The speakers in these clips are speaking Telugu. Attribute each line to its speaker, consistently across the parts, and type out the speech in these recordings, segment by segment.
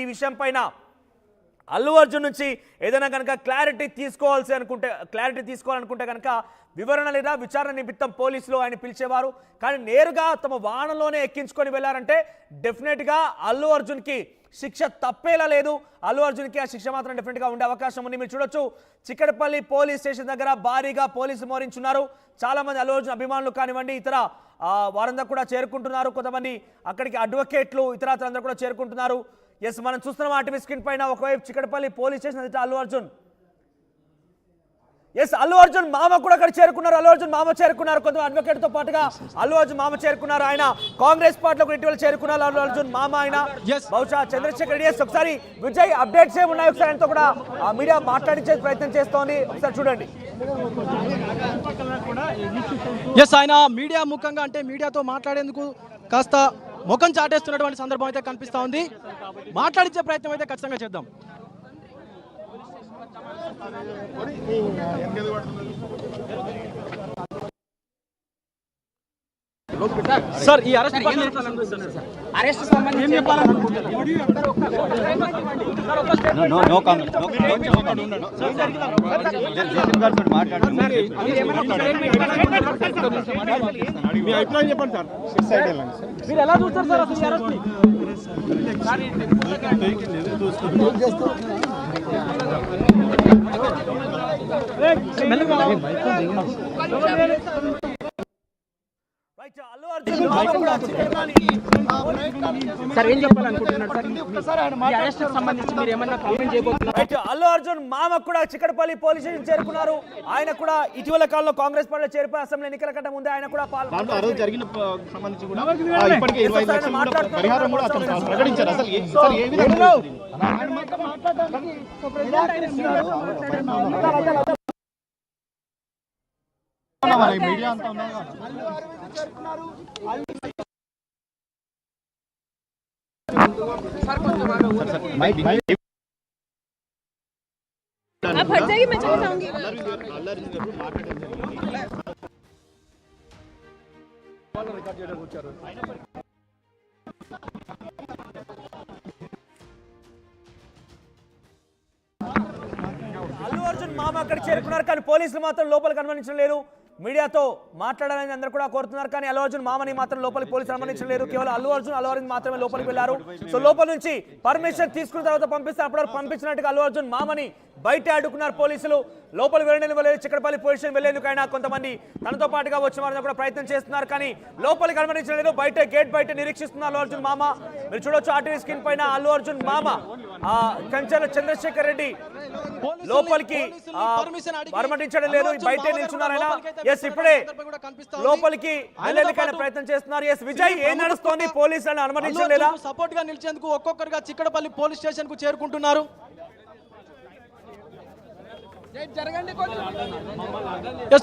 Speaker 1: ఈ విషయం పైన అల్లు అర్జున్ నుంచి ఏదైనా కనుక క్లారిటీ తీసుకోవాలనుకుంటే కనుక వివరణ లేదా విచారణ నిమిత్తం పోలీసులు ఆయన పిలిచేవారు. కానీ నేరుగా తమ వాహనంలోనే ఎక్కించుకొని వెళ్ళారంటే డెఫినెట్గా అల్లు అర్జున్కి శిక్ష తప్పేలా లేదు. అల్లు అర్జున్కి ఆ శిక్ష మాత్రం డెఫినెట్గా ఉండే అవకాశం ఉంది. మీరు చూడొచ్చు, చిక్కడపల్లి పోలీస్ స్టేషన్ దగ్గర భారీగా పోలీసులు మోహరించున్నారు. చాలామంది అల్లు అర్జున్ అభిమానులు కానివ్వండి, ఇతర వారందరూ కూడా చేరుకుంటున్నారు. కొంతమంది అక్కడికి అడ్వకేట్లు ఇతరులందరూ కూడా చేరుకుంటున్నారు. ఎస్, మనం చూస్తున్నాం ఆర్టీవీ స్క్రీన్ పైన ఒకవైపు చిక్కడపల్లి పోలీస్ స్టేషన్ ఎదుట అల్లు అర్జున్. ఎస్, అల్లు అర్జున్ మామ కూడా అక్కడ చేరుకున్నారు. అల్లు అర్జున్ మామ చేరుకున్నారు. కొంత అడ్వకేట్ తో పాటుగా అల్లు అర్జున్ మామ చేరుకున్నారు. ఆయన కాంగ్రెస్ పార్టీలో ఇటీవల చేరుకున్నారు. అల్లు అర్జున్ మామ ఆయన బహుశా చంద్రశేఖర్ రెడ్డి. ఒకసారి విజయ్ అప్డేట్స్ ఏమున్నాయి ఒకసారి ఆయనతో కూడా మీడియా మాట్లాడించే ప్రయత్నం చేస్తోంది, ఒకసారి చూడండి.
Speaker 2: ఎస్, ఆయన మీడియా ముఖంగా అంటే మీడియాతో మాట్లాడేందుకు కాస్త ముఖం చాటేస్తున్నటువంటి సందర్భం అయితే కనిపిస్తా ఉంది. మాట్లాడించే ప్రయత్నం అయితే ఖచ్చితంగా చేద్దాం. సార్, ఈ అరెస్ట్ సంబంధించి
Speaker 3: మీ అభిప్రాయం చెప్పండి సార్.
Speaker 2: మీరు ఎలా చూస్తారు సార్ అసలు ఈ అరెస్ట్ ని?
Speaker 1: అల్లు అర్జున్ మామ కూడా చిక్కడపల్లి పోలీస్ స్టేషన్ చేరుకున్నారు. ఆయన కూడా ఇటీవల కాలంలో కాంగ్రెస్ పార్టీలో చేరిపోయి అసెంబ్లీ ఎన్నికల కంటే ముందే ఆయన కూడా
Speaker 3: మీడియా అంతా
Speaker 4: आप हट जाइए, मैं चली जाऊंगी।
Speaker 1: అల్లు అర్జున్ మామ అక్కడ చేరుకున్నారు. కానీ పోలీసులు మాత్రం లోపలికి అనుమతించలేరు. మీడియాతో మాట్లాడాలని అందరూ కూడా కోరుతున్నారు. కానీ అల్లు అర్జున్ మామని మాత్రం లోపలికి పోలీసులు అనుమతించలేరు. కేవలం అల్లు అరవింద్ మాత్రమే లోపలికి వెళ్లారు. సో లోపల నుంచి పర్మిషన్ తీసుకున్న తర్వాత పంపిస్తే అప్పటివరకు పంపించినట్టుగా అల్లు అర్జున్ మామని బయట అడ్డుకున్నారు పోలీసులు. లోపలి వెళ్ళలేదు. చిక్కడపల్లి పోలీస్ స్టేషన్ వెళ్లేందుకైనా కొంతమంది తనతో పాటుగా వచ్చిన వారిని కూడా ప్రయత్నం చేస్తున్నారు. కానీ లోపలికి అనుమతించలేదు. బయట గేట్ బయట నిరీక్షిస్తున్నారు అల్లు అర్జున్ మామ. మీరు చూడొచ్చు ఆర్టీవీ స్క్రీన్ పైన అల్లు అర్జున్ మామ కంచెల చంద్రశేఖర్ రెడ్డి లోపలికి అనుమతించడం లేదు, బయట నిల్చున్నారు ఆయన. ఎస్, ఇప్పుడే లోపలికి వెళ్ళేందుకైనా ప్రయత్నం చేస్తున్నారు. ఎస్ విజయ్, ఏం నడుస్తోంది? పోలీసులను అనుమతించలేదా?
Speaker 2: సపోర్ట్ గా నిలిచేందుకు ఒక్కొక్కరుగా చిక్కడపల్లి పోలీస్ స్టేషన్ కు చేరుకుంటున్నారు.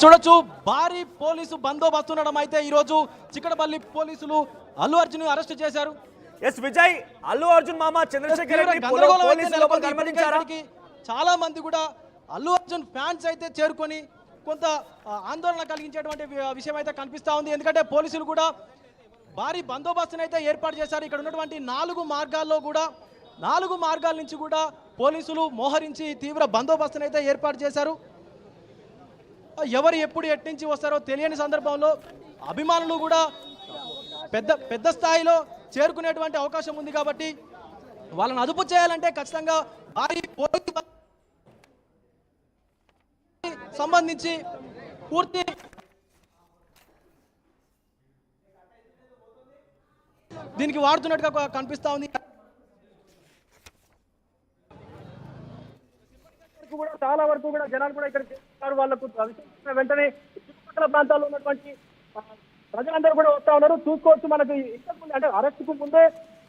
Speaker 2: చూడొచ్చు, భారీ పోలీసు బందోబస్తు ఉండడం అయితే ఈ రోజు చిక్కడపల్లి పోలీసులు అల్లు అర్జున్ అరెస్ట్ చేశారు.
Speaker 1: ఎస్ విజయ్, అల్లు అర్జున్ మామ చంద్రశేఖర్ రెడ్డి
Speaker 2: చాలా మంది కూడా అల్లు అర్జున్ ఫ్యాన్స్ అయితే చేరుకొని కొంత ఆందోళన కలిగించేటువంటి విషయం అయితే కనిపిస్తా ఉంది. ఎందుకంటే పోలీసులు కూడా భారీ బందోబస్తును అయితే ఏర్పాటు చేశారు. ఇక్కడ ఉన్నటువంటి 4 మార్గాల నుంచి కూడా పోలీసులు మోహరించి తీవ్ర బందోబస్తును అయితే ఏర్పాటు చేశారు. ఎవరు ఎప్పుడు ఎట్నుంచి వస్తారో తెలియని సందర్భంలో అభిమానులు కూడా పెద్ద స్థాయిలో చేరుకునేటువంటి అవకాశం ఉంది. కాబట్టి వాళ్ళని అదుపు చేయాలంటే ఖచ్చితంగా భారీ పోలీసు సంబంధించి పూర్తి దీనికి వాడుతున్నట్టుగా కనిపిస్తా ఉంది.
Speaker 5: చాలా వరకు కూడా జనాలు కూడా ఇక్కడ వాళ్ళకు వెంటనే చుట్టుపక్కల ప్రాంతాల్లో ఉన్నటువంటి ప్రజలందరూ కూడా వస్తా ఉన్నారు. చూసుకోవచ్చు, మనకు ఇంతకు ముందు అంటే అరెస్ట్ కు ముందే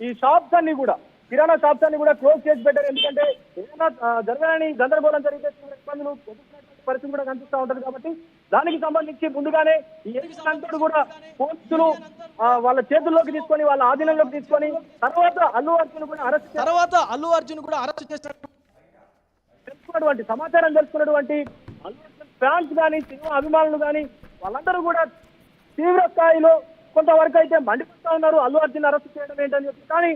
Speaker 5: ఈ షాప్స్ అన్ని కూడా, కిరాణా షాప్స్ అన్ని కూడా క్లోజ్ చేసి పెట్టారు. ఎందుకంటే ఏదైనా జరగాలని గందరగోళం జరిగితే ఇబ్బందులు పరిస్థితి కూడా కనిపిస్తూ ఉంటది. కాబట్టి దానికి సంబంధించి ముందుగానే ఈ అంతా కూడా పోలీసులు వాళ్ళ చేతుల్లోకి తీసుకొని వాళ్ళ ఆధీనంలోకి తీసుకొని తర్వాత అల్లు అర్జున్ కూడా అరెస్ట్ చేసినటువంటి సమాచారం తెలుసుకున్నటువంటి అల్లు అర్జున్ ఫ్యాన్స్ కానీ సినిమా అభిమానులు కానీ వాళ్ళందరూ కూడా తీవ్ర స్థాయిలో కొంతవరకు అయితే మండిపోతా ఉన్నారు అల్లు అర్జున్ అరెస్ట్ చేయడం ఏంటని చెప్పి. కానీ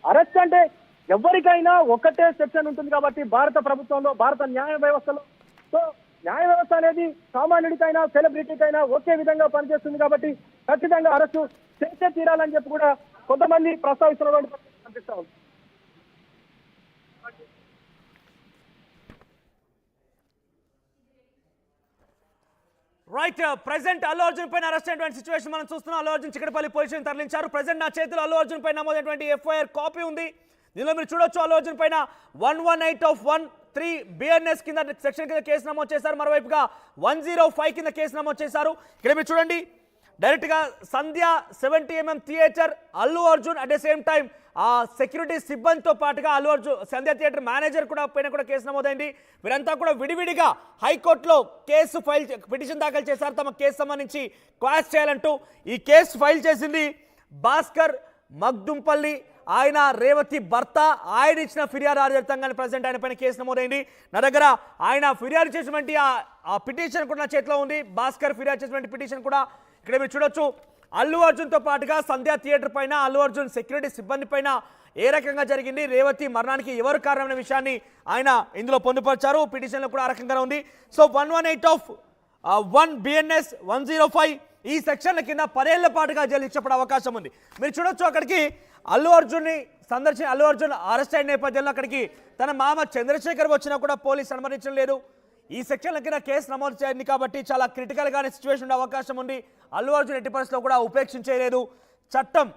Speaker 5: అరెస్ట్ అంటే ఎవరికైనా ఒకటే సెక్షన్ ఉంటుంది కాబట్టి భారత ప్రభుత్వంలో, భారత న్యాయ వ్యవస్థలో. సో న్యాయ వ్యవస్థ అనేది సామాన్యుడికైనా సెలబ్రిటీకైనా ఒకే విధంగా పనిచేస్తుంది కాబట్టి ఖచ్చితంగా అరెస్టు చేసే తీరాలని చెప్పి కూడా కొంతమంది ప్రస్తావిస్తున్నటువంటి పరిస్థితి కనిపిస్తా ఉంది.
Speaker 1: రైట్, ప్రెసెంట్ అల్లు అర్జున్ పైన అరెస్ట్ అయినటువంటి సిచువేషన్ మనం చూస్తున్నాం. అల్లు అర్జున్ చిక్కడపల్లి పోలీస్ స్టేషన్ తరలించారు. ప్రెసెంట్ నా చేతిలో అల్లు అర్జున్ పైన నమోదైనటువంటి ఎఫ్ఐఆర్ కాపీ ఉంది. దీనిలో మీరు చూడొచ్చు అల్లు అర్జున్ పైన 118(1)(3) BNS కింద సెక్షన్ కింద కేసు నమోదు చేశారు. మరోవైపుగా 105 కింద కేసు నమోదు చేశారు. ఇక్కడ మీరు చూడండి, డైరెక్ట్ గా సంధ్య 70mm theatre, Allu Arjun at the same time ఆ సెక్యూరిటీ సిబ్బందితో పాటుగా అల్లు అర్జున్ సంధ్య థియేటర్ మేనేజర్ పైన కూడా కేసు నమోదైంది. వీరంతా కూడా విడివిడిగా హైకోర్టులో కేసు పిటిషన్ దాఖలు చేశారు తమ కేసు సంబంధించి క్వాష్ చేయాలంటూ. ఈ కేసు ఫైల్ చేసింది భాస్కర్ మగ్దుంపల్లి, ఆయన రేవతి భర్త. ఆయన ఇచ్చిన ఫిర్యాదు ఆధారితంగానే ప్రజెంట్ ఆయన పైన కేసు నమోదైంది. నా దగ్గర ఆయన ఫిర్యాదు చేసినటువంటి ఆ పిటిషన్ కూడా నా చేతిలో ఉంది. భాస్కర్ ఫిర్యాదు చేసినటువంటి పిటిషన్ కూడా ఇక్కడ మీరు చూడొచ్చు. అల్లు అర్జున్తో పాటుగా సంధ్య థియేటర్ పైన, అల్లు అర్జున్ సెక్యూరిటీ సిబ్బంది పైన ఏ రకంగా జరిగింది, రేవతి మరణానికి ఎవరు కారణమైన విషయాన్ని ఆయన ఇందులో పొందుపరిచారు. పిటిషన్లో కూడా ఆ రకంగా ఉంది. సో 118(1) BNS 105 ఈ సెక్షన్ల కింద 10 ఏళ్ల పాటుగా జైలు శిక్ష పడే అవకాశం ఉంది. మీరు చూడొచ్చు, అక్కడికి అల్లు అర్జున్ని అల్లు అర్జున్ అరెస్ట్ అయిన నేపథ్యంలో అక్కడికి తన మామ చంద్రశేఖర్ వచ్చినా కూడా పోలీసు అనుమతించడం లేదు. ఈ సెక్షన్ల కింద కేసు నమోదు చేయండి కాబట్టి చాలా క్రిటికల్గానే సిచ్యువేషన్ ఉండే అవకాశం ఉంది. అల్లు అర్జున్ ఎట్టి పరిస్థితుల్లో కూడా ఉపేక్షించలేదు. చట్టం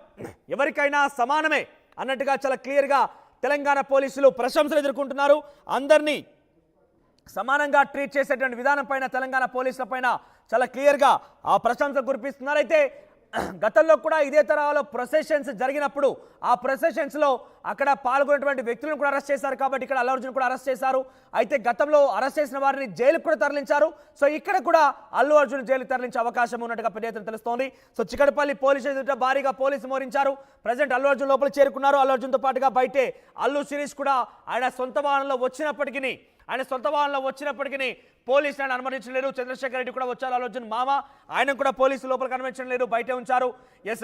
Speaker 1: ఎవరికైనా సమానమే అన్నట్టుగా చాలా క్లియర్గా తెలంగాణ పోలీసులు ప్రశంసలు ఎదుర్కొంటున్నారు. అందరినీ సమానంగా ట్రీట్ చేసేటువంటి విధానం పైన తెలంగాణ పోలీసుల పైన చాలా క్లియర్గా ఆ ప్రశంసలు కురిపిస్తున్నారు. అయితే గతంలో కూడా ఇదే తరహాలో ప్రొసెషన్స్ జరిగినప్పుడు ఆ ప్రొసెషన్స్లో అక్కడ పాల్గొన్నటువంటి వ్యక్తులను కూడా అరెస్ట్ చేశారు కాబట్టి ఇక్కడ అల్లు అర్జున్ కూడా అరెస్ట్ చేశారు. అయితే గతంలో అరెస్ట్ చేసిన వారిని జైలుకు కూడా తరలించారు. సో ఇక్కడ కూడా అల్లు అర్జున్ జైలుకు తరలించే అవకాశం ఉన్నట్టుగా పెద్ద ఎత్తున తెలుస్తోంది. సో చిక్కడపల్లి పోలీస్ స్టేషన్ భారీగా పోలీసు మోరించారు. ప్రజెంట్ అల్లు అర్జున్ లోపల చేరుకున్నారు. అల్లు అర్జున్తో పాటుగా బయటే అల్లు శిరీష్ కూడా ఆయన సొంత వాహనంలో వచ్చినప్పటికీ పోలీసులు ఆయన అనుమతించలేరు. చంద్రశేఖర్ రెడ్డి కూడా వచ్చారు, అల్లు అర్జున్ మామ, ఆయన కూడా పోలీసులు లోపలికి అనుమతించడం లేదు, బయటే ఉంచారు. ఎస్